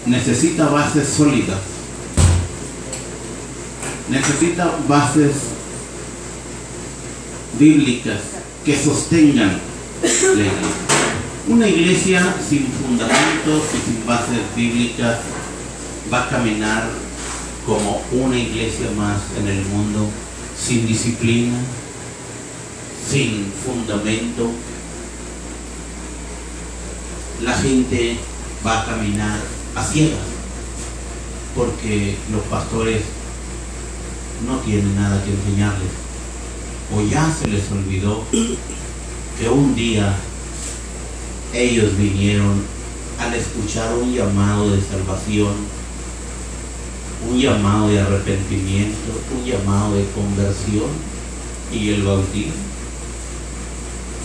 necesita bases sólidas, necesita bases bíblicas que sostengan la iglesia. Una iglesia sin fundamentos y sin bases bíblicas va a caminar como una iglesia más en el mundo, sin disciplina, sin fundamento. La gente va a caminar a ciegas porque los pastores no tienen nada que enseñarles, o ya se les olvidó que un día ellos vinieron al escuchar un llamado de salvación, un llamado de arrepentimiento, un llamado de conversión y el bautismo.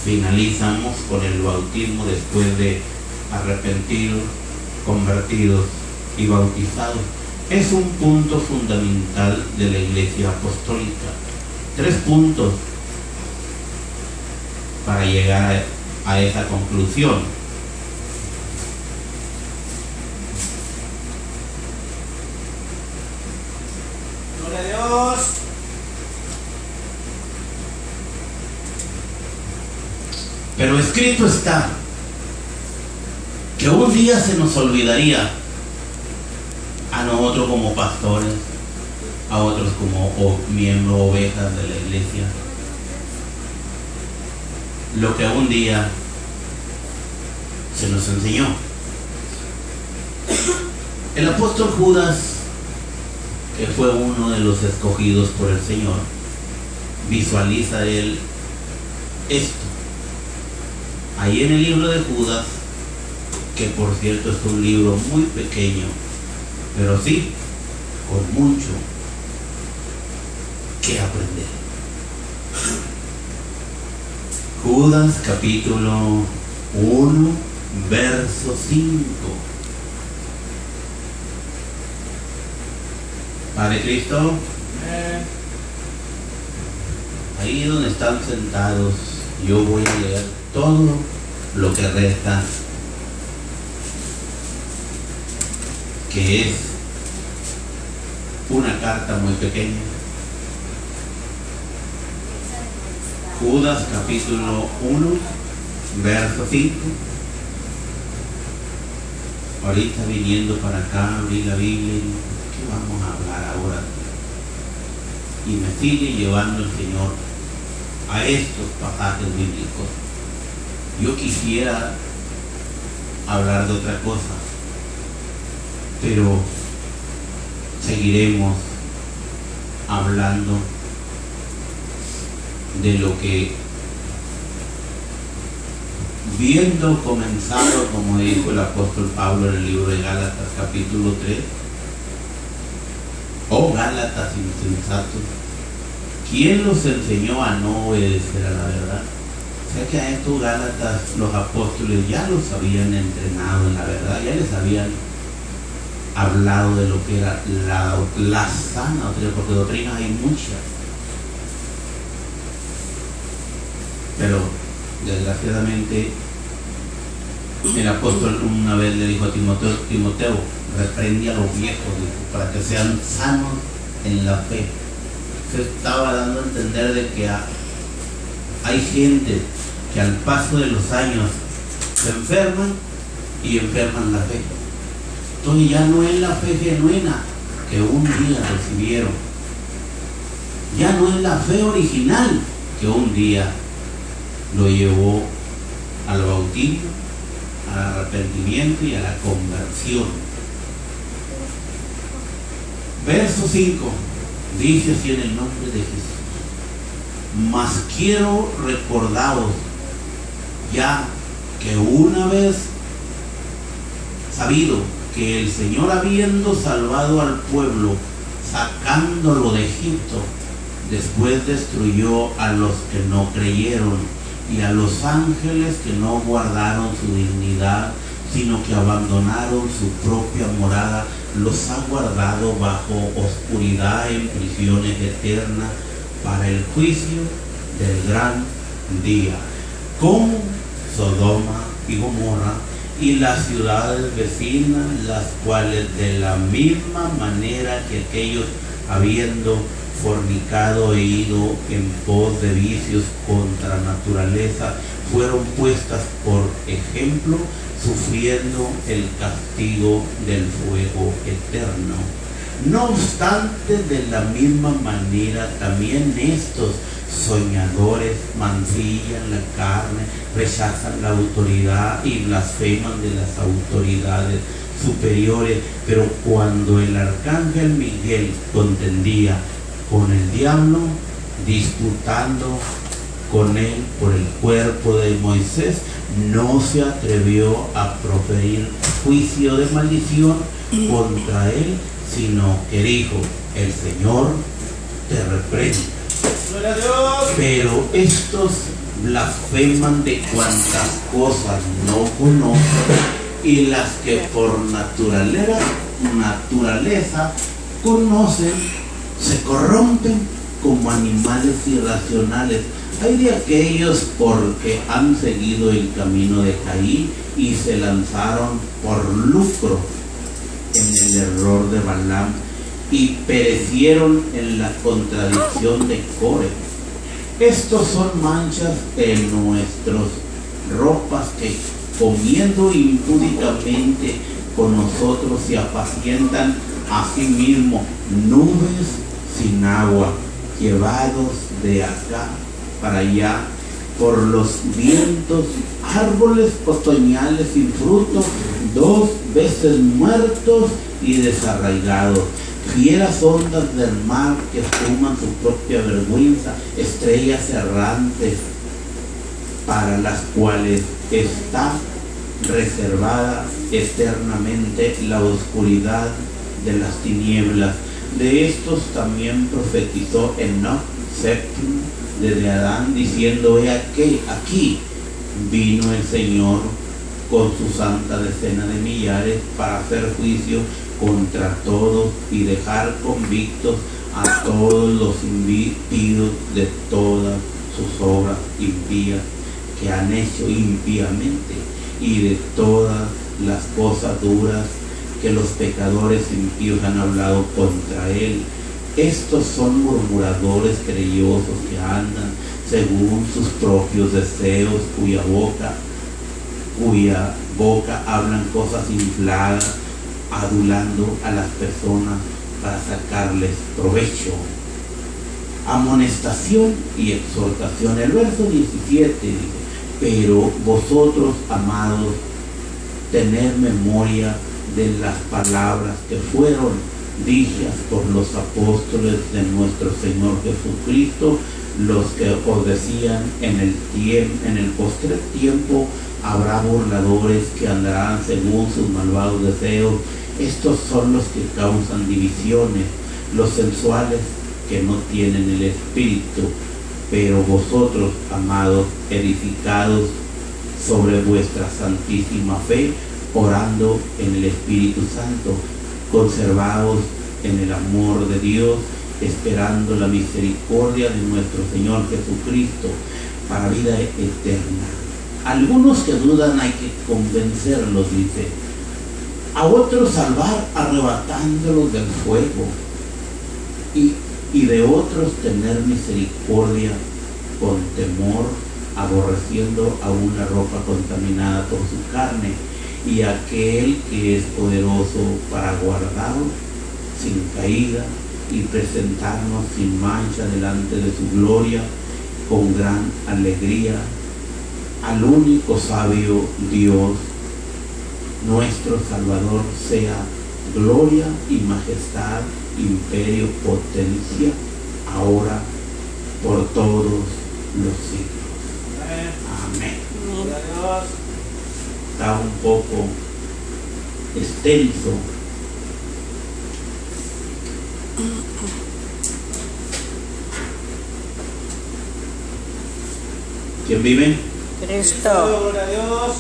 Finalizamos con el bautismo después de arrepentidos, convertidos y bautizados. Es un punto fundamental de la Iglesia Apostólica. 3 puntos para llegar a esa conclusión. Gloria a Dios. Pero escrito está que un día se nos olvidaría, a nosotros como pastores, a otros como miembros, ovejas de la iglesia, lo que un día se nos enseñó. El apóstol Judas, que fue uno de los escogidos por el Señor, visualiza él esto ahí en el libro de Judas, que por cierto es un libro muy pequeño, pero sí con mucho que aprender. Judas capítulo 1 verso 5. Padre Cristo, ahí donde están sentados, yo voy a leer todo lo que resta, que es una carta muy pequeña. Judas capítulo 1 verso 5. Ahorita viniendo para acá, abrí la Biblia y ¿qué vamos a hablar ahora? Y me sigue llevando el Señor a estos pasajes bíblicos. Yo quisiera hablar de otra cosa, pero seguiremos hablando de lo que, viendo comenzado, como dijo el apóstol Pablo en el libro de Gálatas capítulo 3, oh Gálatas insensatos, ¿quién los enseñó a no obedecer a la verdad? O sea que a estos Gálatas los apóstoles ya los habían entrenado en la verdad, ya les habían hablado de lo que era la sana doctrina, porque doctrinas hay muchas. Pero desgraciadamente el apóstol una vez le dijo a Timoteo, reprende a los viejos para que sean sanos en la fe. Se estaba dando a entender de que hay gente que al paso de los años se enferman y enferman la fe. Entonces ya no es la fe genuina que un día recibieron, ya no es la fe original que un día lo llevó al bautismo, al arrepentimiento y a la conversión. Verso 5 dice así en el nombre de Jesús: mas quiero recordaros ya que una vez sabido que el Señor, habiendo salvado al pueblo sacándolo de Egipto, después destruyó a los que no creyeron y a los ángeles que no guardaron su dignidad, sino que abandonaron su propia morada, los ha guardado bajo oscuridad en prisiones eternas para el juicio del gran día. Como Sodoma y Gomorra y las ciudades vecinas, las cuales de la misma manera que aquellos, habiendo fornicado e ido en pos de vicios contra naturaleza, fueron puestas por ejemplo, sufriendo el castigo del fuego eterno. No obstante, de la misma manera también estos soñadores mancillan la carne, rechazan la autoridad y blasfeman de las autoridades superiores. Pero cuando el arcángel Miguel contendía con el diablo, disputando con él por el cuerpo de Moisés, no se atrevió a proferir juicio de maldición contra él, sino que dijo: el Señor te reprende. Gloria a Dios. Pero estos blasfeman de cuantas cosas no conocen, y las que por naturaleza conocen se corrompen como animales irracionales. Hay de aquellos porque han seguido el camino de Caín y se lanzaron por lucro en el error de Balaam y perecieron en la contradicción de Core. Estos son manchas en nuestras ropas que, comiendo impúdicamente con nosotros, se apacientan a sí mismos, nubes sin agua, llevados de acá para allá por los vientos, árboles otoñales sin fruto, 2 veces muertos y desarraigados, fieras ondas del mar que espuman su propia vergüenza, estrellas errantes para las cuales está reservada eternamente la oscuridad de las tinieblas. De estos también profetizó Enoc, séptimo desde Adán, diciendo: he aquí vino el Señor con su santa decena de millares para hacer juicio contra todos y dejar convictos a todos los impíos de todas sus obras impías que han hecho impíamente, y de todas las cosas duras que los pecadores impíos han hablado contra él. Estos son murmuradores querellosos que andan según sus propios deseos, cuya boca hablan cosas infladas, adulando a las personas para sacarles provecho. Amonestación y exhortación. El verso 17 dice: pero vosotros, amados, tened memoria de las palabras que fueron dichas por los apóstoles de nuestro Señor Jesucristo, los que os decían: en el postrer tiempo habrá burladores que andarán según sus malvados deseos. Estos son los que causan divisiones, los sensuales que no tienen el Espíritu. Pero vosotros, amados, edificados sobre vuestra santísima fe, orando en el Espíritu Santo, conservados en el amor de Dios, esperando la misericordia de nuestro Señor Jesucristo para vida eterna. Algunos que dudan hay que convencerlos, dice. A otros salvar arrebatándolos del fuego, y de otros tener misericordia con temor, aborreciendo aún la ropa contaminada por su carne, y aquel que es poderoso para guardarnos sin caída y presentarnos sin mancha delante de su gloria con gran alegría. Al único sabio Dios, nuestro Salvador, sea gloria y majestad, imperio, potencia, ahora, por todos los siglos. Amén. Gloria a Dios. Está un poco extenso. ¿Quién vive? Cristo. Gloria a Dios.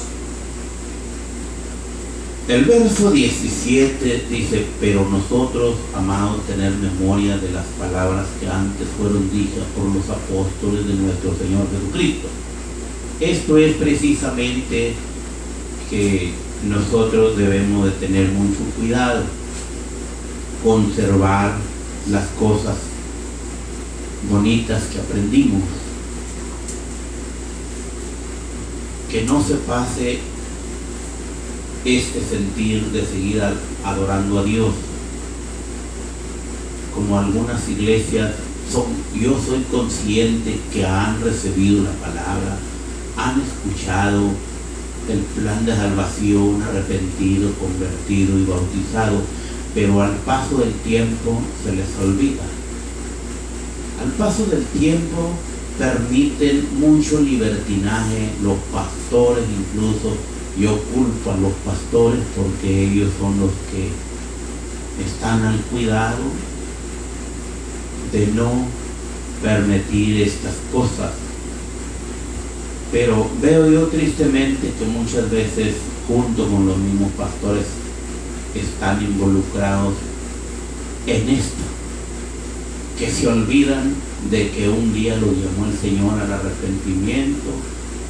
El verso 17 dice: pero nosotros, amados, tener memoria de las palabras que antes fueron dichas por los apóstoles de nuestro Señor Jesucristo. Esto es precisamente que nosotros debemos de tener mucho cuidado, conservar las cosas bonitas que aprendimos, que no se pase este sentir de seguir adorando a Dios, como algunas iglesias son. Yo soy consciente que han recibido la palabra, han escuchado el plan de salvación, arrepentido, convertido y bautizado, pero al paso del tiempo se les olvida. Al paso del tiempo permiten mucho libertinaje los pastores, incluso yo culpo a los pastores porque ellos son los que están al cuidado de no permitir estas cosas. Pero veo yo tristemente que muchas veces junto con los mismos pastores están involucrados en esto, que se olvidan de que un día los llamó el Señor al arrepentimiento,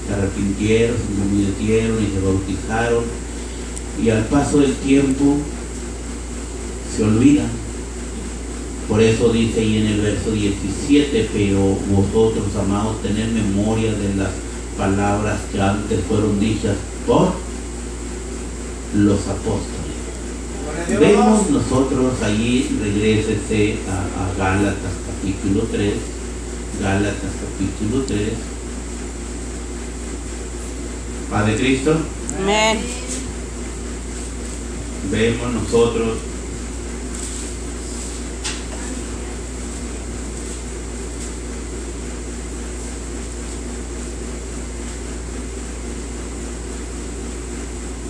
se arrepintieron, se convirtieron y se bautizaron, y al paso del tiempo se olvidan. Por eso dice ahí en el verso 17, pero vosotros, amados, tened memoria de las palabras que antes fueron dichas por los apóstoles. Vemos nosotros allí, regrésese a Gálatas capítulo 3, Gálatas capítulo 3. Padre Cristo. Amén. Vemos nosotros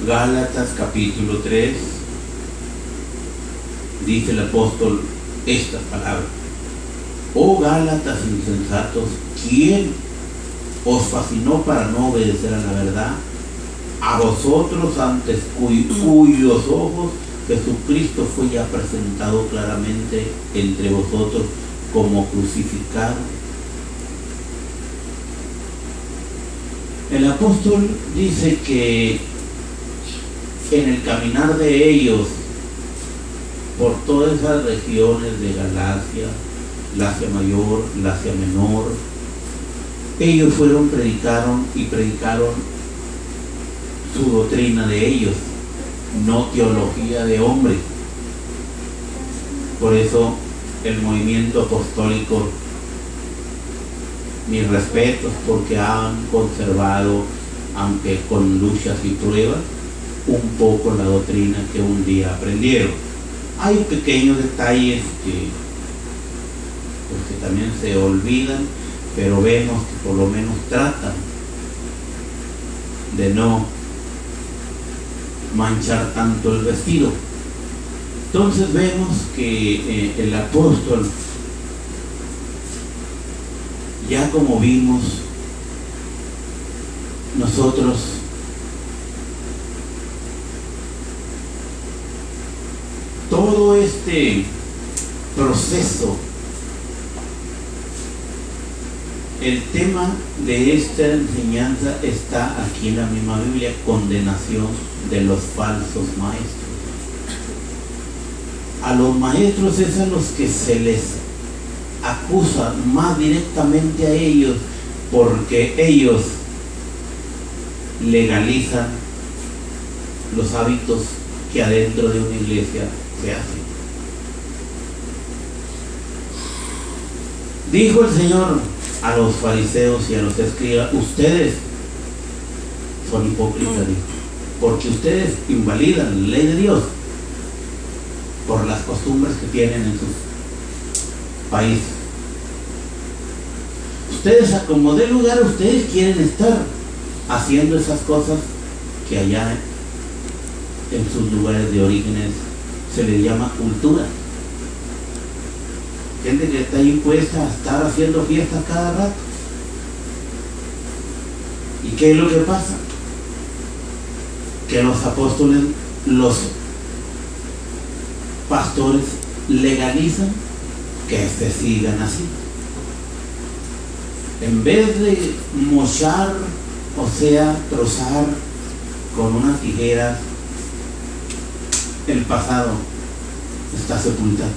Gálatas capítulo 3, dice el apóstol estas palabras: oh Gálatas insensatos, ¿quién os fascinó para no obedecer a la verdad? A vosotros antes cuyos ojos Jesucristo fue ya presentado claramente entre vosotros como crucificado. El apóstol dice que en el caminar de ellos por todas esas regiones de Galacia, Asia Mayor, Asia Menor, ellos predicaron su doctrina de ellos, no teología de hombre. Por eso el movimiento apostólico, mis respetos, porque han conservado, aunque con luchas y pruebas, un poco la doctrina que un día aprendieron. Hay pequeños detalles que también se olvidan, pero vemos que por lo menos tratan de no manchar tanto el vestido. Entonces vemos que el apóstol, ya como vimos nosotros, todo este proceso, el tema de esta enseñanza está aquí en la misma Biblia: condenación de los falsos maestros. A los maestros es a los que se les acusa más directamente a ellos, porque ellos legalizan los hábitos que adentro de una iglesia se hacen. Dijo el Señor a los fariseos y a los escribas: ustedes son hipócritas, dijo, porque ustedes invalidan la ley de Dios por las costumbres que tienen en sus países. Ustedes, a como de lugar, ustedes quieren estar haciendo esas cosas que allá en sus lugares de orígenes se les llama cultura. Gente que está impuesta a estar haciendo fiestas cada rato. ¿Y qué es lo que pasa? Que los apóstoles, los pastores legalizan que se sigan así. En vez de mochar, o sea, trozar con una tijera el pasado está sepultado.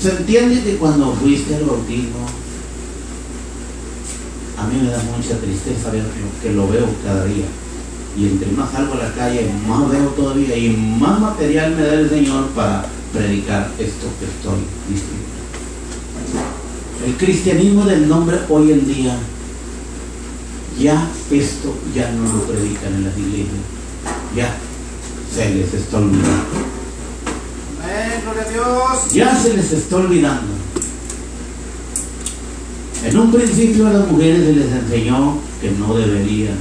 ¿Se entiende que cuando fuiste al bautismo, a mí me da mucha tristeza ver que lo veo cada día? Y entre más salgo a la calle, más veo todavía y más material me da el Señor para predicar esto que estoy diciendo. El cristianismo del nombre hoy en día, ya esto ya no lo predican en las iglesias. Ya se les está olvidando. Amén, gloria a Dios. Ya se les está olvidando. En un principio a las mujeres se les enseñó que no deberían,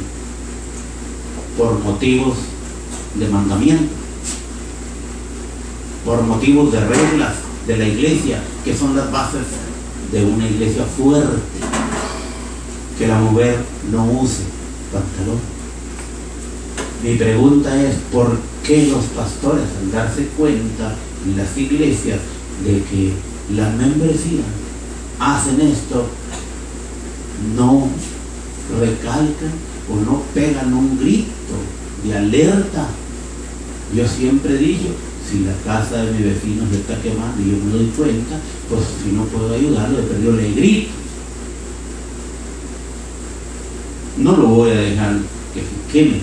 por motivos de mandamiento, por motivos de reglas de la iglesia, que son las bases de una iglesia fuerte, que la mujer no use pantalón. Mi pregunta es, ¿por qué los pastores, al darse cuenta en las iglesias de que las membresías hacen esto, no recalcan o no pegan un grito de alerta? Yo siempre he dicho, si la casa de mi vecino se está quemando y yo me doy cuenta, pues si no puedo ayudarlo, de perdido le grito. No lo voy a dejar que se queme.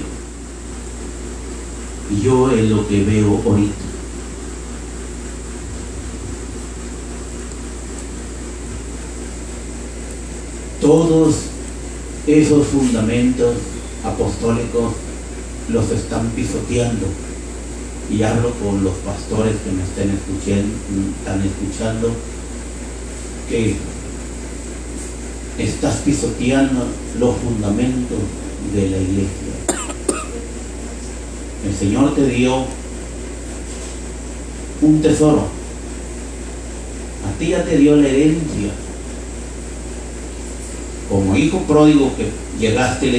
Y yo es lo que veo ahorita. Todos esos fundamentos apostólicos los están pisoteando. Y hablo con los pastores que me están escuchando, que estás pisoteando los fundamentos de la iglesia. El Señor te dio un tesoro. A ti ya te dio la herencia. Como hijo pródigo que llegaste y le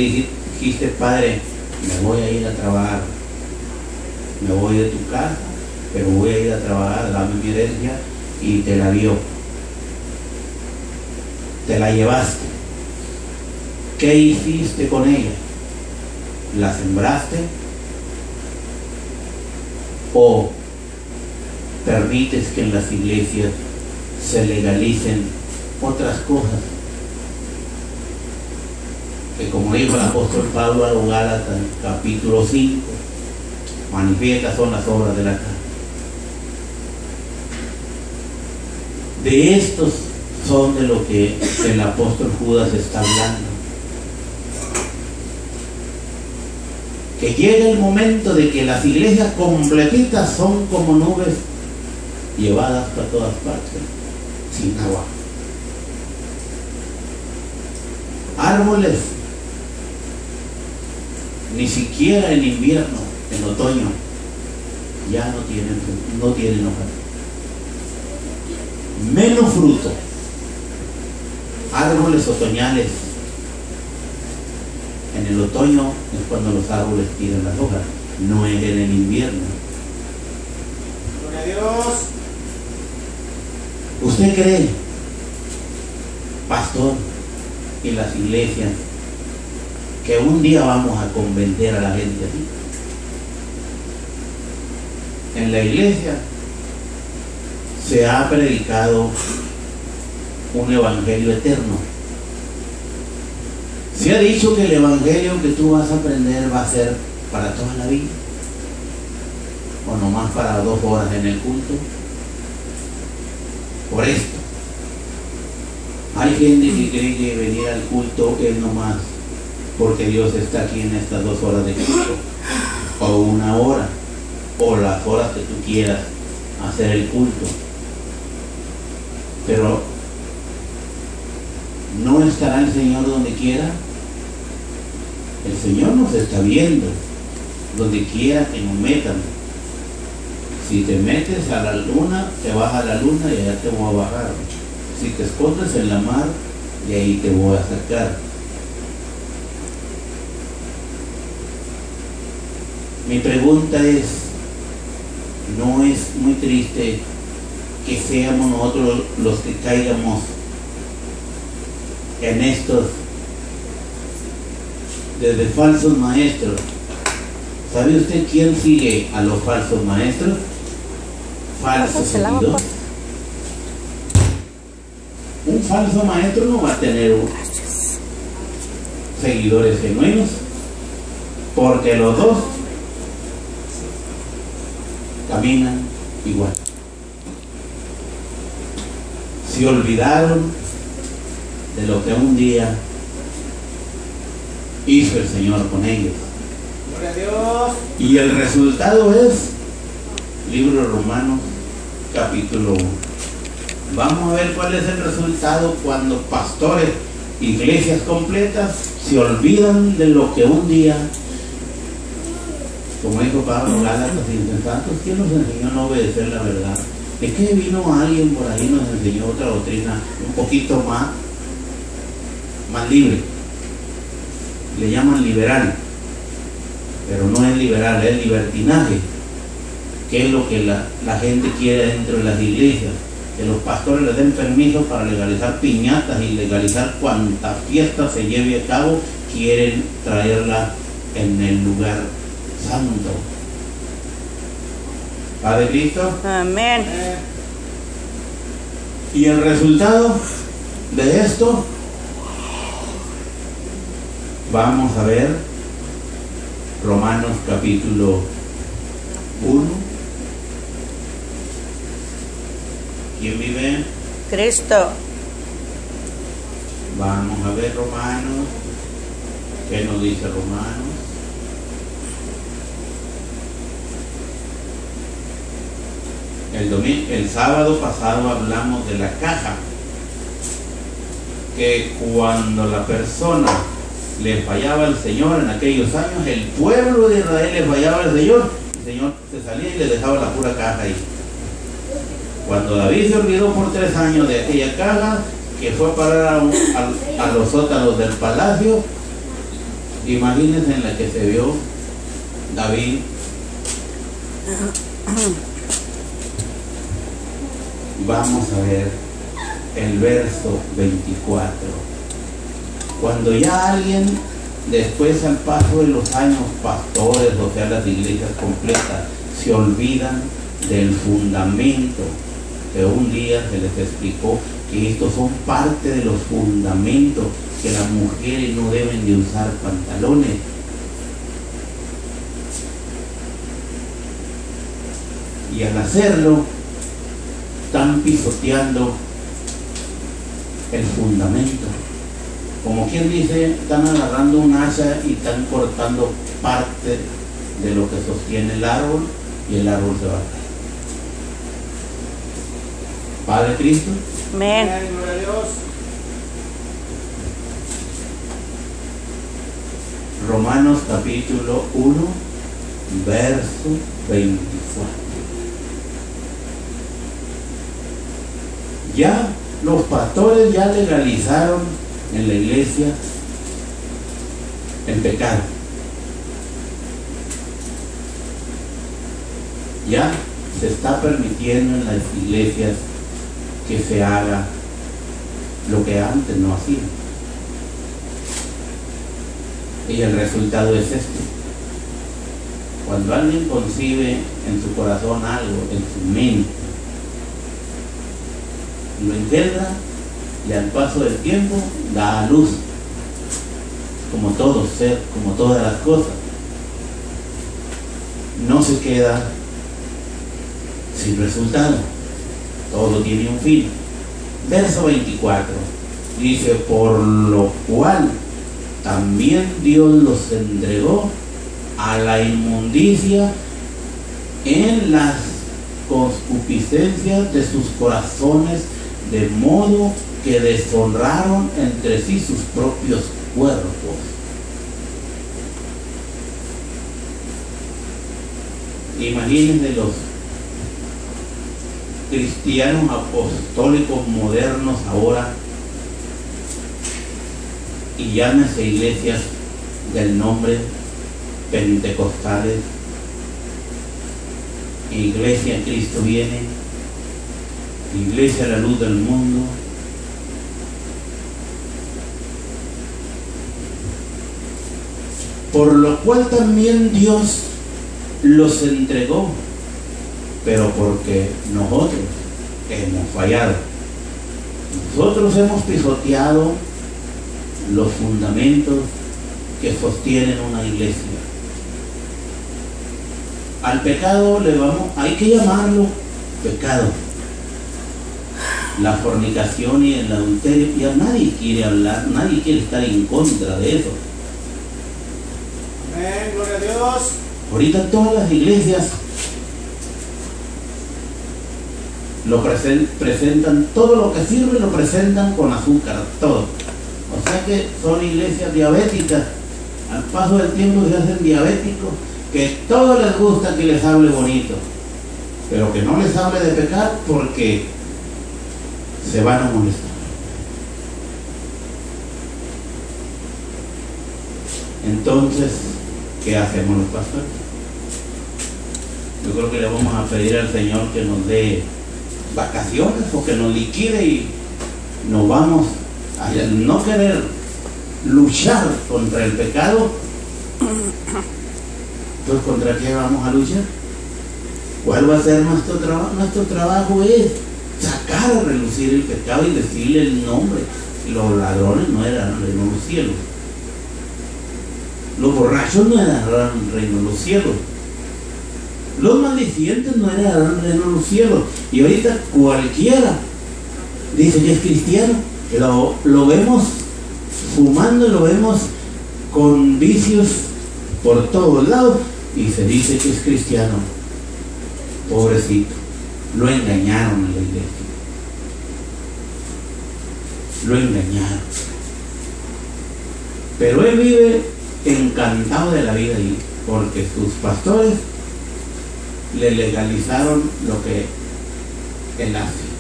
dijiste, Padre, me voy a ir a trabajar. Me voy de tu casa, pero voy a ir a trabajar, dame mi herencia, y te la dio. Te la llevaste. ¿Qué hiciste con ella? ¿La sembraste? ¿O permites que en las iglesias se legalicen otras cosas? Que como dijo el apóstol Pablo a los Gálatas, capítulo 5, manifiestas son las obras de la carne. De estos son de lo que el apóstol Judas está hablando. Que llega el momento de que las iglesias completitas son como nubes llevadas para todas partes, sin agua. Árboles, ni siquiera en invierno, en otoño, ya no tienen hojas. Menos fruto. Árboles otoñales. En el otoño es cuando los árboles tiran las hojas, no es en el invierno. Gloria a Dios. ¿Usted cree, pastor, y las iglesias, que un día vamos a convencer a la gente así? En la iglesia se ha predicado un evangelio eterno. Se ha dicho que el evangelio que tú vas a aprender va a ser para toda la vida, o nomás para 2 horas en el culto. Por esto, hay gente que cree que venir al culto es nomás porque Dios está aquí en estas 2 horas de culto, o 1 hora, o las horas que tú quieras hacer el culto. Pero ¿no estará el Señor donde quiera? El Señor nos está viendo donde quiera que nos metan. Si te metes a la luna, te vas a la luna y allá te voy a bajar. Si te escondes en la mar, de ahí te voy a sacar. Mi pregunta es, ¿no es muy triste que seamos nosotros los que caigamos en estos desde falsos maestros, ¿Sabe usted quién sigue a los falsos maestros? Falsos seguidores. Un falso maestro no va a tener seguidores genuinos, porque los dos caminan igual. Se olvidaron de lo que un día hizo el Señor con ellos. Gloria a Dios. Y el resultado es libro de Romanos capítulo 1. Vamos a ver cuál es el resultado cuando pastores, iglesias completas, se olvidan de lo que un día, como dijo Pablo, Gálatas insensatos, ¿quién nos enseñó a no obedecer la verdad? ¿De qué vino alguien por ahí nos enseñó otra doctrina un poquito más libre? Le llaman liberal, pero no es liberal, es libertinaje, que es lo que la gente quiere dentro de las iglesias, que los pastores les den permiso para legalizar piñatas y legalizar cuanta fiesta se lleve a cabo, quieren traerla en el lugar santo. Padre Cristo. Amén. Y el resultado de esto, vamos a ver Romanos capítulo 1. ¿Quién vive? Cristo. Vamos a ver Romanos. ¿Qué nos dice Romanos? El sábado pasado hablamos de la caja, que cuando la persona le fallaba al Señor en aquellos años, el pueblo de Israel le fallaba al Señor, el Señor se salía y le dejaba la pura caja ahí. Cuando David se olvidó por 3 años de aquella caja, que fue a parar a los sótanos del palacio, imagínense en la que se vio David. Vamos a ver el verso 24. Cuando ya alguien, después al paso de los años, pastores, o sea, las iglesias completas, se olvidan del fundamento que un día se les explicó, que estos son parte de los fundamentos, que las mujeres no deben de usar pantalones. Y al hacerlo, están pisoteando el fundamento. Como quien dice, están agarrando un hacha y están cortando parte de lo que sostiene el árbol, y el árbol se va a caer. Padre Cristo. Amén. Gloria a Dios. Romanos capítulo 1, verso 24. Ya los pastores ya legalizaron en la iglesia el pecado. Ya se está permitiendo en las iglesias que se haga lo que antes no hacían. Y el resultado es este. Cuando alguien concibe en su corazón algo, en su mente, lo engendra, y al paso del tiempo da a luz, como todo ser, como todas las cosas. No se queda sin resultado, todo tiene un fin. Verso 24 dice: por lo cual también Dios los entregó a la inmundicia en las concupiscencias de sus corazones, de modo que deshonraron entre sí sus propios cuerpos. Imagínense los cristianos apostólicos modernos ahora, y llámense iglesias del nombre pentecostales, Iglesia Cristo viene, Iglesia la luz del mundo. Por lo cual también Dios los entregó, pero porque nosotros hemos fallado. Nosotros hemos pisoteado los fundamentos que sostienen una iglesia. Al pecado hay que llamarlo pecado. La fornicación y el adulterio, ya nadie quiere hablar, nadie quiere estar en contra de eso. Amén, gloria a Dios. Ahorita todas las iglesias lo presentan, todo lo que sirve lo presentan con azúcar, todo. O sea que son iglesias diabéticas. Al paso del tiempo se hacen diabéticos, que todo les gusta que les hable bonito, pero que no les hable de pecar porque se van a molestar. Entonces, ¿qué hacemos los pastores? Yo creo que le vamos a pedir al Señor que nos dé vacaciones o que nos liquide y nos vamos a no querer luchar contra el pecado. Pues ¿contra qué vamos a luchar? ¿Cuál va a ser nuestro trabajo? Nuestro trabajo es sacar a relucir el pecado y decirle el nombre. Los ladrones no eran el reino de los cielos. Los borrachos no eran el reino de los cielos. Los maldicientes no eran el reino de los cielos. Y ahorita cualquiera dice que es cristiano. Lo vemos fumando, lo vemos con vicios por todos lados y se dice que es cristiano. Pobrecito, lo engañaron a la iglesia, lo engañaron, pero él vive encantado de la vida ahí porque sus pastores le legalizaron lo que él hace.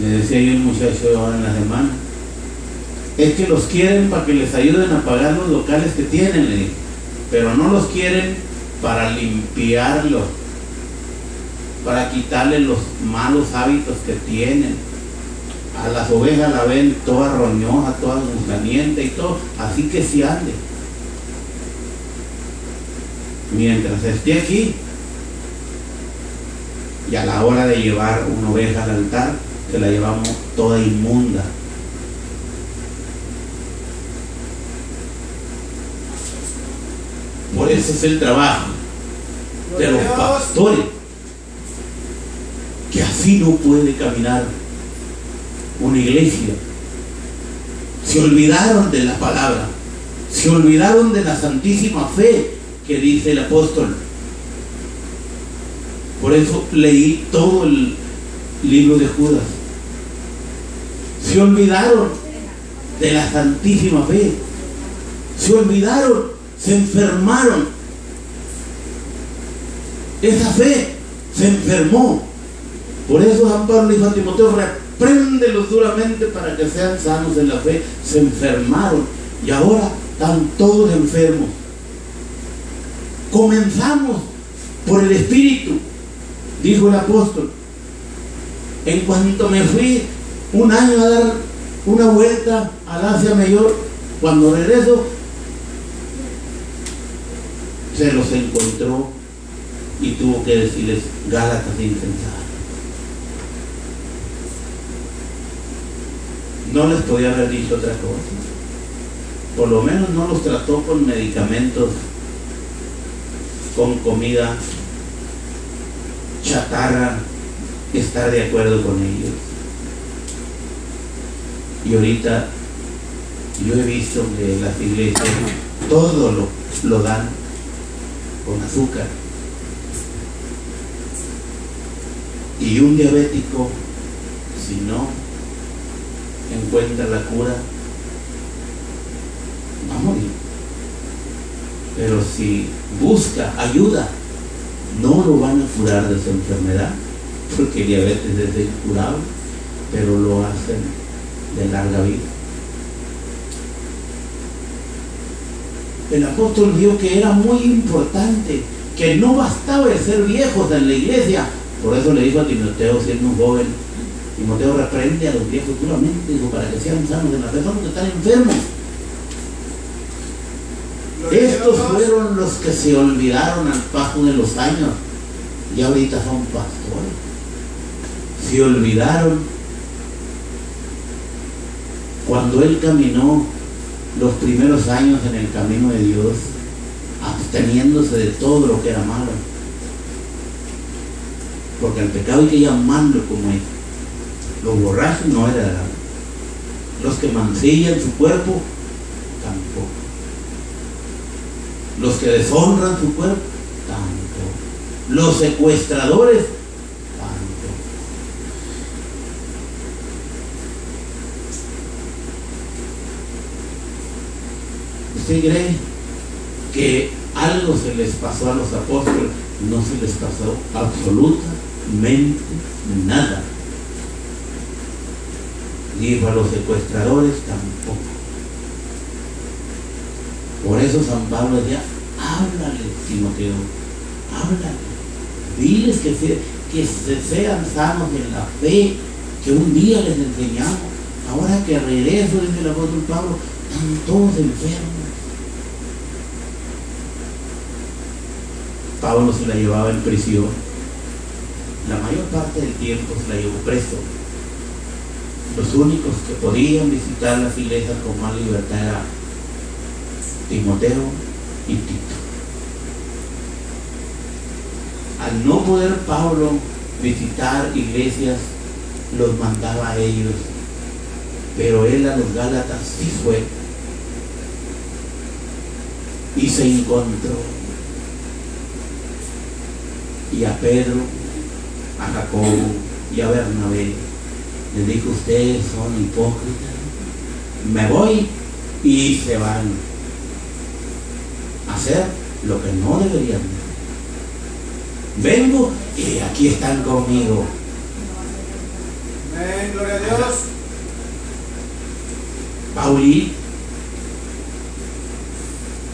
Le decía yo a un muchacho ahora en la semana, es que los quieren para que les ayuden a pagar los locales que tienen, le dije, pero no los quieren para limpiarlos, para quitarle los malos hábitos que tienen. A las ovejas la ven toda roñosa, toda gusanienta y todo, así que si ande. Mientras esté aquí, y a la hora de llevar una oveja al altar, se la llevamos toda inmunda. Por eso es el trabajo de los pastores, que así no puede caminar una iglesia. Se olvidaron de la palabra, se olvidaron de la santísima fe que dice el apóstol. Por eso leí todo el libro de Judas. Se olvidaron de la santísima fe, se olvidaron, se enfermaron. Esa fe se enfermó. Por eso San Pablo le dijo a Timoteo, repréndelos duramente para que sean sanos en la fe. Se enfermaron y ahora están todos enfermos. Comenzamos por el Espíritu, dijo el apóstol. En cuanto me fui un año a dar una vuelta al Asia Mayor, cuando regreso se los encontró y tuvo que decirles: Gálatas insensatos. No les podía haber dicho otra cosa. Por lo menos no los trató con medicamentos, con comida chatarra, estar de acuerdo con ellos. Y ahorita yo he visto que las iglesias todo lo dan con azúcar. Y un diabético, si no encuentra la cura, va a morir. Pero si busca ayuda, no lo van a curar de su enfermedad, porque el diabetes es incurable, pero lo hacen de larga vida. El apóstol vio que era muy importante, que no bastaba el ser viejos en la iglesia. Por eso le dijo a Timoteo, siendo un joven: Timoteo, reprende a los viejos duramente, dijo, para que sean sanos en la fe. Son los que están enfermos. Estos fueron los que se olvidaron al paso de los años y ahorita son pastores. Se olvidaron cuando él caminó los primeros años en el camino de Dios, absteniéndose de todo lo que era malo, porque el pecado hay que llamarlo como es. Los borrachos no eran, los que mancillan su cuerpo tampoco, los que deshonran su cuerpo tampoco, los secuestradores tampoco. ¿Usted cree que algo se les pasó a los apóstoles? No se les pasó absolutamente nada. Dijo a los secuestradores tampoco. Por eso San Pablo decía, háblale, Timoteo, háblale, diles que sean sanos en la fe, que un día les enseñamos. Ahora que regreso, dice el apóstol Pablo, están todos enfermos. Pablo se la llevaba en prisión, la mayor parte del tiempo se la llevó preso. Los únicos que podían visitar las iglesias con más libertad eran Timoteo y Tito. Al no poder Pablo visitar iglesias, los mandaba a ellos, pero él a los Gálatas sí fue y se encontró, y a Pedro, a Jacobo y a Bernabé les dijo, ustedes son hipócritas, me voy, y se van a hacer lo que no deberían. Vengo y aquí están conmigo. Amén, gloria a Dios. Paulí.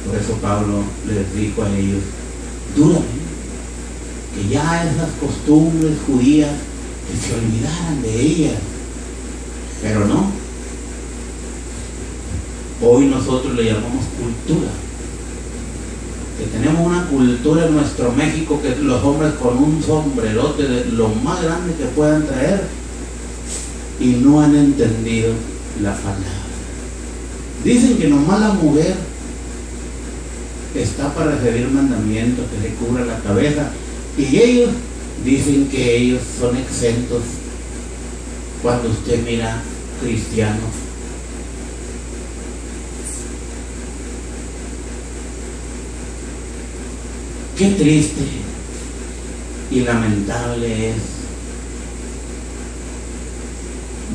Por eso Pablo les dijo a ellos duramente que ya esas costumbres judías, que se olvidaran de ellas. Pero no. Hoy nosotros le llamamos cultura. Que tenemos una cultura en nuestro México que los hombres con un sombrerote de lo más grande que puedan traer y no han entendido la palabra. Dicen que nomás la mujer está para recibir mandamientos, que se cubra la cabeza, y ellos dicen que ellos son exentos. Cuando usted mira cristianos, qué triste y lamentable es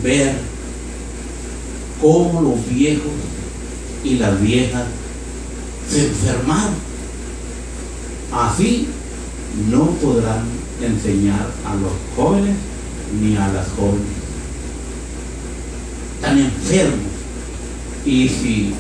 ver cómo los viejos y las viejas se enfermaron. Así no podrán enseñar a los jóvenes ni a las jóvenes. Están enfermos. Y si